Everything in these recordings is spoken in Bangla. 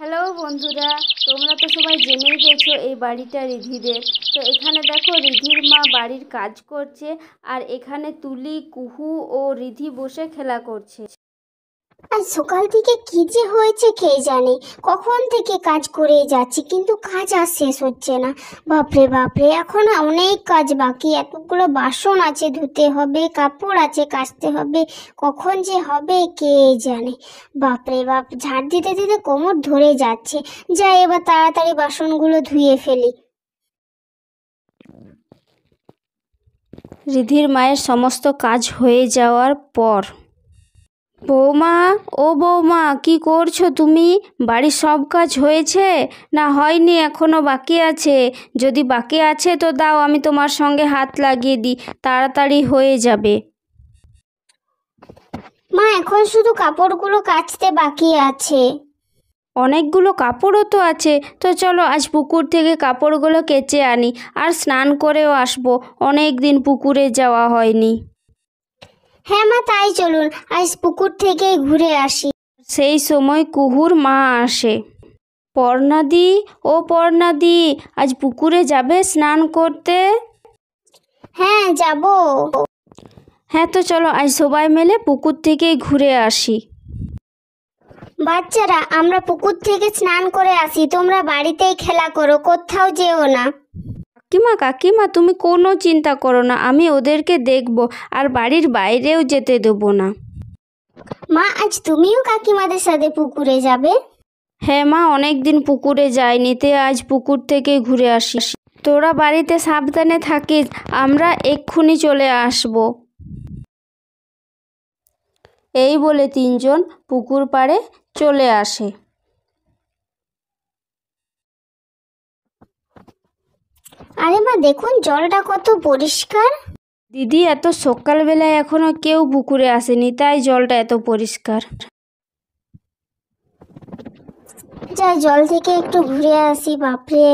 হ্যালো বন্ধুরা, তোমরা তো সবাই জেনেই গেছো এই বাড়িটা রিধিদের। তো এখানে দেখো রিধির মা বাড়ির কাজ করছে, আর এখানে তুলি, কুহু ও রিধি বসে খেলা করছে। আর সকাল থেকে কি যে হয়েছে কে জানে, কখন থেকে কাজ করে যাচ্ছি কিন্তু কাজ আর শেষ হচ্ছে না। বাপরে বাপরে, এখন অনেক কাজ বাকি, এতগুলো বাসন আছে ধুতে হবে, কাপড় আছে কাচতে হবে, কখন যে হবে কে জানে। বাপরে বাপ, ঝাড় দিতে দিতে কোমর ধরে যাচ্ছে। যাই এবার তাড়াতাড়ি বাসনগুলো ধুয়ে ফেলি। রিধির মায়ের সমস্ত কাজ হয়ে যাওয়ার পর, বৌমা, ও বৌমা, কি করছো তুমি? বাড়ির সব কাজ হয়েছে না হয়নি, এখনো বাকি আছে? যদি বাকি আছে তো দাও, আমি তোমার সঙ্গে হাত লাগিয়ে দিই, তাড়াতাড়ি হয়ে যাবে। মা, এখন শুধু কাপড়গুলো কাচতে বাকি আছে। অনেকগুলো কাপড়ও তো আছে, তো চলো আজ পুকুর থেকে কাপড়গুলো কেচে আনি, আর স্নান করেও আসবো, অনেক দিন পুকুরে যাওয়া হয়নি। হ্যাঁ মা, তাই চলুন, আজ পুকুর থেকে ঘুরে আসি। সেই সময় কুহুর মা আসে। পর্ণাদি, ও পর্ণাদি, আজ পুকুরে যাবে স্নান করতে? হ্যাঁ, যাবো। হ্যাঁ, তো চলো আজ সবাই মিলে পুকুর থেকেই ঘুরে আসি। বাচ্চারা, আমরা পুকুর থেকে স্নান করে আসি, তোমরা বাড়িতেই খেলা করো, কোথাও যেও না। কাকিমা, কাকিমা, তুমি কোনো চিন্তা করো না, আমি ওদেরকে দেখবো, আর বাড়ির বাইরেও যেতে দেবো না। মা, আজ তুমিও কাকিমাদের সাথে পুকুরে যাবে? হ্যাঁ মা, অনেক দিন পুকুরে যাইনি, তে আজ পুকুর থেকে ঘুরে আসি। তোরা বাড়িতে সাবধানে থাকিস, আমরা এক্ষুনি চলে আসব। এই বলে তিনজন পুকুর পাড়ে চলে আসে। আরে মা, দেখুন জলটা কত পরিষ্কার। দিদি, এত সকালবেলায় এখনো কেউ পুকুরে আসেনি, তাই জলটা এত পরিষ্কার। যা, জল থেকে একটু ঘুরে আসি। বাপরে,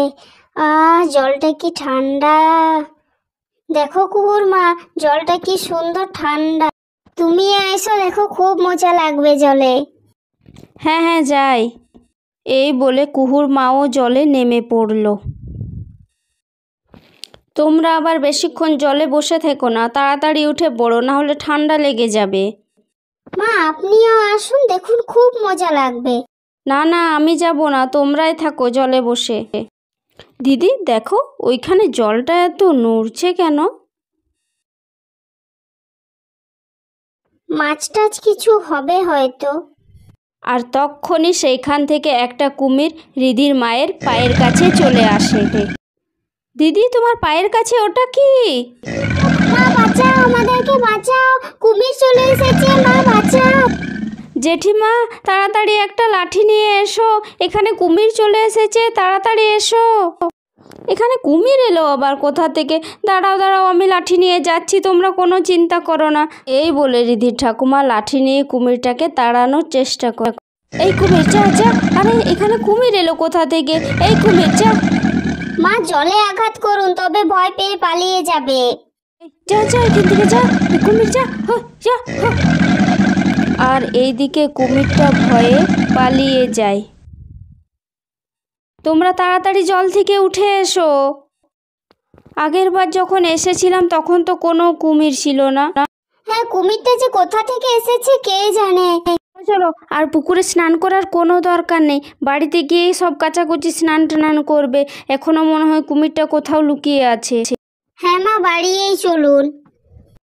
জলটা কি ঠান্ডা! দেখো কুকুর মা, জলটা কি সুন্দর ঠান্ডা। তুমি এসো, দেখো খুব মজা লাগবে জলে। হ্যাঁ হ্যাঁ, যাই। এই বলে কুহুর মাও জলে নেমে পড়ল। তোমরা আবার বেশিক্ষণ জলে বসে থেকো না, তাড়াতাড়ি উঠে পড়ো, না হলে ঠান্ডা লেগে যাবে। মা, আপনিও আসুন, দেখুন খুব মজা লাগবে। না না, আমি যাব না, তোমরাই থাকো জলে বসে। দিদি দেখো, ওইখানে জলটা এত নড়ছে কেন? মাছ টাছ কিছু হবে হয়তো। আর তক্ষুনি সেইখান থেকে একটা কুমির রিধির মায়ের পায়ের কাছে চলে আসে। দিদি, তোমার পায়ের কাছে ওটা কি? মা বাঁচাও, আমাদেরকে বাঁচাও, কুমির চলে এসেছে, মা বাঁচাও। জেঠিমা, তাড়াতাড়ি একটা লাঠি নিয়ে এসো, এখানে কুমির চলে এসেছে, তাড়াতাড়ি এসো। এখানে কুমির এলো আবার কোথা থেকে? দাঁড়াও দাঁড়াও, আমি লাঠি নিয়ে যাচ্ছি, তোমরা কোনো চিন্তা করো না। এই বলে রিধির ঠাকুমা লাঠি নিয়ে কুমিরটাকে তাড়ানোর চেষ্টা করে। এই কুমির, যা যা, আরে এখানে কুমির এলো কোথা থেকে? এই কুমির, যা। মা, জলে আঘাত করুন, তবে ভয় পেয়ে পালিয়ে যাবে। যা যা, এখান থেকে যা, কুমির যা, যা। আর এইদিকে কুমিরটা ভয়ে পালিয়ে যায়। তোমরা তাড়াতাড়ি জল থেকে উঠে এসো। আগের বার যখন এসেছিলাম তখন তো কোনো কুমির ছিল না। হ্যাঁ, কুমিরটা যে কোথা থেকে এসেছে কে জানে। চলো, আর পুকুরে স্নান করার কোনো দরকার নেই, বাড়িতে গিয়ে সব কাচাকুচি স্নান টান করবে, এখনো মনে হয় কুমিরটা কোথাও লুকিয়ে আছে। হ্যাঁ মা, বাড়িয়েই চলুন।